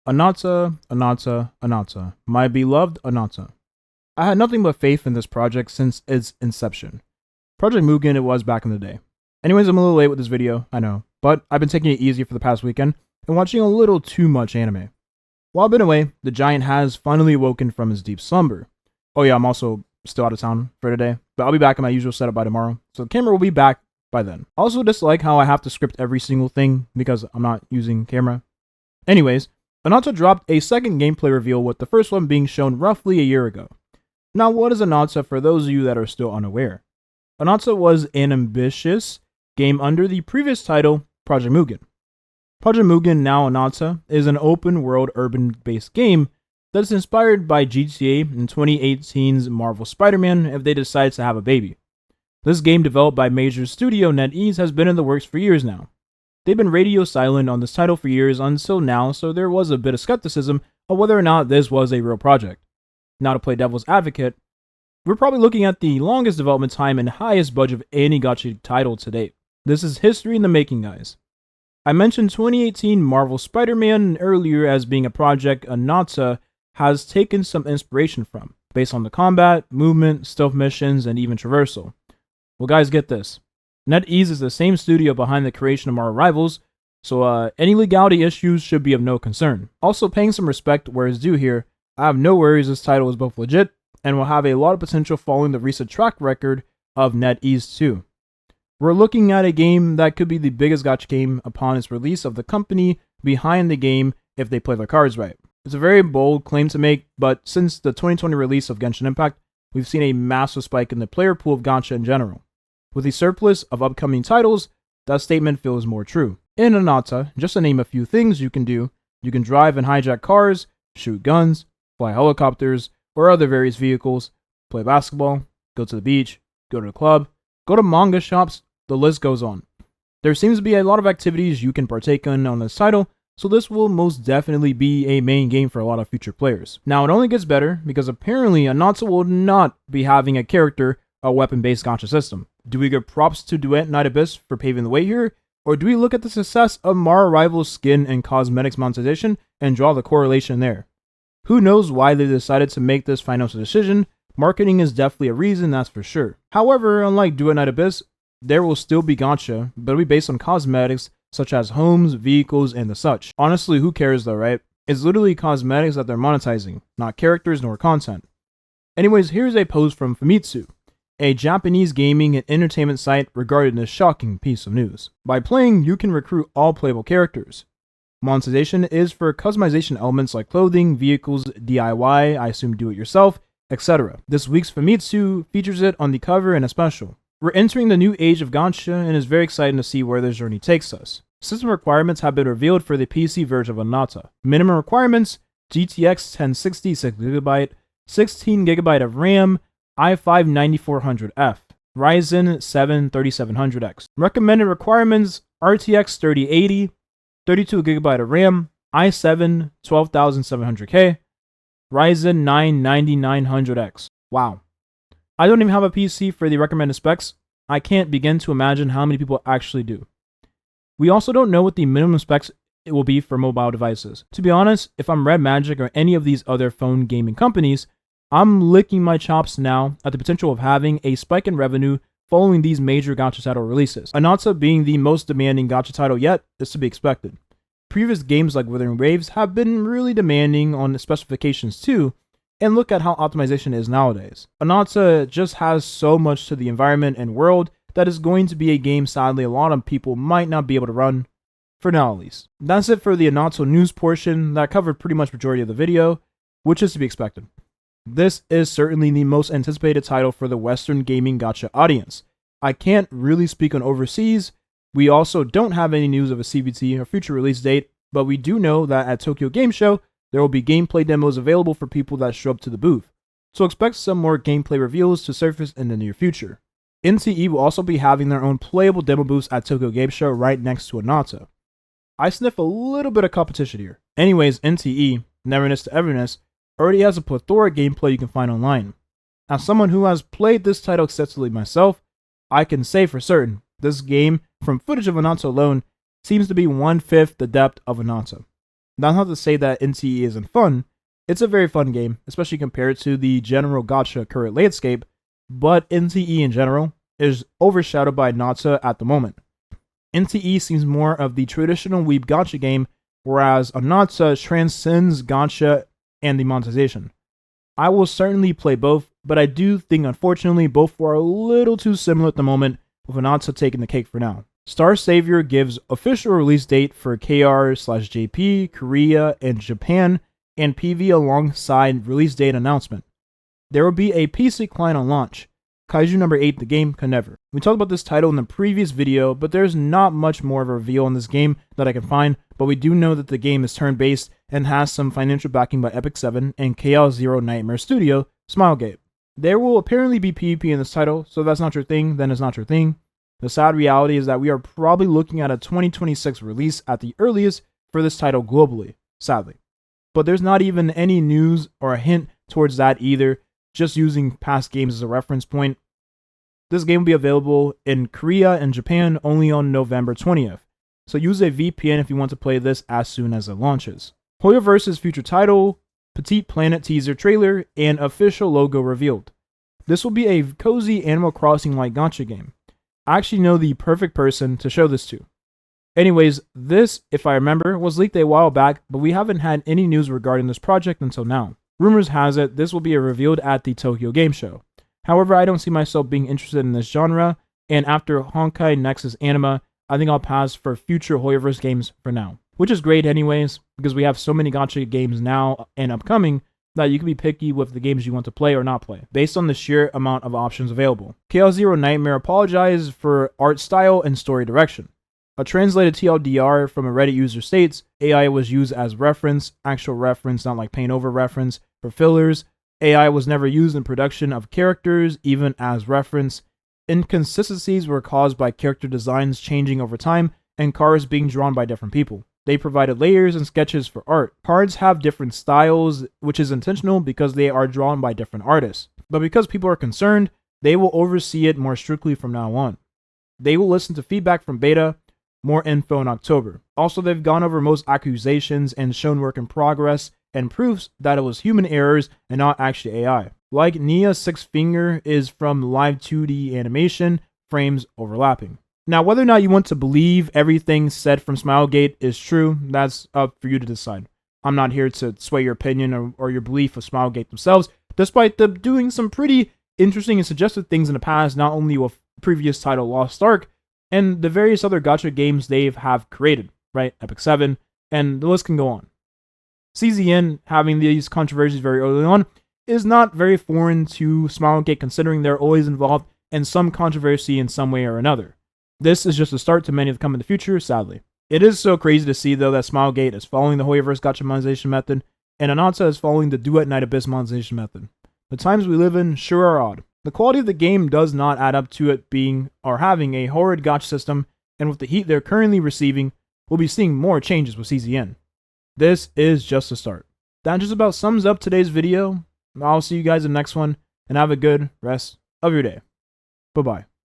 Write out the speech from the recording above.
Anata, Anata, Anata, my beloved Anata. I had nothing but faith in this project since its inception. Project Mugen it was back in the day. Anyways, I'm a little late with this video, I know, but I've been taking it easy for the past weekend and watching a little too much anime. While I've been away, the giant has finally awoken from his deep slumber. Oh yeah, I'm also still out of town for today, but I'll be back in my usual setup by tomorrow, so the camera will be back by then. I also dislike how I have to script every single thing because I'm not using camera. Anyways, Anata dropped a second gameplay reveal with the first one being shown roughly a year ago. Now, what is Anata for those of you that are still unaware? Anata was an ambitious game under the previous title, Project Mugen. Project Mugen, now Anata, is an open-world urban-based game that is inspired by GTA and 2018's Marvel Spider-Man if they decide to have a baby. This game, developed by major studio NetEase, has been in the works for years now. They've been radio silent on this title for years until now, so there was a bit of skepticism of whether or not this was a real project. Now, to play devil's advocate, we're probably looking at the longest development time and highest budget of any Gacha title to date. This is history in the making, guys. I mentioned 2018 Marvel Spider-Man earlier as being a project Anata has taken some inspiration from, based on the combat, movement, stealth missions, and even traversal. Well, guys, get this. NetEase is the same studio behind the creation of our Rivals, so any legality issues should be of no concern. Also, paying some respect where it's due here, I have no worries this title is both legit and will have a lot of potential following the recent track record of NetEase 2. We're looking at a game that could be the biggest gacha game upon its release of the company behind the game if they play their cards right. It's a very bold claim to make, but since the 2020 release of Genshin Impact, we've seen a massive spike in the player pool of gacha in general. With the surplus of upcoming titles, that statement feels more true. In Anata, just to name a few things you can do, you can drive and hijack cars, shoot guns, fly helicopters, or other various vehicles, play basketball, go to the beach, go to the club, go to manga shops, the list goes on. There seems to be a lot of activities you can partake in on this title, so this will most definitely be a main game for a lot of future players. Now, it only gets better because apparently Anata will not be having a character or weapon-based gacha system. Do we give props to Duet Night Abyss for paving the way here, or do we look at the success of Mara Rival's skin and cosmetics monetization and draw the correlation there? Who knows why they decided to make this financial decision? Marketing is definitely a reason, that's for sure. However, unlike Duet Night Abyss, there will still be gacha, but it'll be based on cosmetics such as homes, vehicles, and the such. Honestly, who cares though, right? It's literally cosmetics that they're monetizing, not characters nor content. Anyways, here's a post from Famitsu, a Japanese gaming and entertainment site regarding this shocking piece of news. By playing, you can recruit all playable characters. Monetization is for customization elements like clothing, vehicles, DIY, I assume do it yourself, etc. This week's Famitsu features it on the cover in a special. We're entering the new age of gacha and it's very exciting to see where this journey takes us. System requirements have been revealed for the PC version of Anata. Minimum requirements: GTX 1060 6GB, 16GB of RAM, i5-9400F, Ryzen 7 3700X. Recommended requirements: RTX 3080, 32GB of RAM, i7 12700K, Ryzen 9 9900X. Wow. I don't even have a PC for the recommended specs. I can't begin to imagine how many people actually do. We also don't know what the minimum specs it will be for mobile devices. To be honest, if I'm Red Magic or any of these other phone gaming companies, I'm licking my chops now at the potential of having a spike in revenue following these major gacha title releases. Anata being the most demanding gacha title yet is to be expected. Previous games like Withering Waves have been really demanding on the specifications too, and look at how optimization is nowadays. Anata just has so much to the environment and world that is going to be a game sadly a lot of people might not be able to run, for now at least. That's it for the Anata news portion that covered pretty much majority of the video, which is to be expected. This is certainly the most anticipated title for the Western gaming gacha audience. I can't really speak on overseas. We also don't have any news of a CBT or future release date, but we do know that at Tokyo Game Show, there will be gameplay demos available for people that show up to the booth, so expect some more gameplay reveals to surface in the near future. NTE will also be having their own playable demo booths at Tokyo Game Show right next to Anata. I sniff a little bit of competition here. Anyways, NTE, Neverness to Everness, already has a plethora of gameplay you can find online. As someone who has played this title extensively myself, I can say for certain, this game, from footage of Anata alone, seems to be 1/5 the depth of Anata. That's not to say that NTE isn't fun. It's a very fun game, especially compared to the general gacha current landscape, but NTE in general is overshadowed by Anata at the moment. NTE seems more of the traditional weeb gacha game, whereas Anata transcends gacha and the monetization. I will certainly play both, but I do think unfortunately both are a little too similar at the moment, with Anata taking the cake for now. Star Savior gives official release date for KR/JP, Korea, and Japan, and PV alongside release date announcement. There will be a PC client on launch. Kaiju number 8, the game can never. We talked about this title in the previous video, but there's not much more of a reveal in this game that I can find, but we do know that the game is turn-based and has some financial backing by Epic 7 and KL0 Nightmare Studio, Smilegate. There will apparently be PvP in this title, so if that's not your thing, then it's not your thing. The sad reality is that we are probably looking at a 2026 release at the earliest for this title globally, sadly. But there's not even any news or a hint towards that either, just using past games as a reference point. This game will be available in Korea and Japan only on November 20th, so use a VPN if you want to play this as soon as it launches. Hoyoverse's future title, Petit Planet teaser trailer, and official logo revealed. This will be a cozy Animal Crossing-like gacha game. I actually know the perfect person to show this to. Anyways, this, if I remember, was leaked a while back, but we haven't had any news regarding this project until now. Rumors has it this will be revealed at the Tokyo Game Show. However, I don't see myself being interested in this genre, and after Honkai Nexus Anima, I think I'll pass for future Hoyoverse games for now. Which is great anyways, because we have so many gacha games now and upcoming that you can be picky with the games you want to play or not play, based on the sheer amount of options available. KL0 Nightmare apologizes for art style and story direction. A translated TLDR from a Reddit user states, AI was used as reference, actual reference, not like paint over reference, for fillers. AI was never used in production of characters, even as reference. Inconsistencies were caused by character designs changing over time and cards being drawn by different people. They provided layers and sketches for art. Cards have different styles, which is intentional because they are drawn by different artists. But because people are concerned, they will oversee it more strictly from now on. They will listen to feedback from beta, more info in October. Also, they've gone over most accusations and shown work in progress and proofs that it was human errors and not actually AI. Like Nia's 6th finger is from live 2D animation, frames overlapping. Now, whether or not you want to believe everything said from Smilegate is true, that's up for you to decide. I'm not here to sway your opinion or your belief of Smilegate themselves, despite them doing some pretty interesting and suggestive things in the past, not only with previous title Lost Ark, and the various other gacha games they have created, right? Epic 7, and the list can go on. CZN having these controversies very early on is not very foreign to Smilegate, considering they're always involved in some controversy in some way or another. This is just a start to many that come in the future, sadly. It is so crazy to see, though, that Smilegate is following the Hoyoverse gacha monetization method, and Anata is following the Duet Night Abyss monetization method. The times we live in sure are odd. The quality of the game does not add up to it being or having a horrid gacha system, and with the heat they're currently receiving, we'll be seeing more changes with CZN. This is just a start. That just about sums up today's video. I'll see you guys in the next one, and have a good rest of your day. Bye-bye.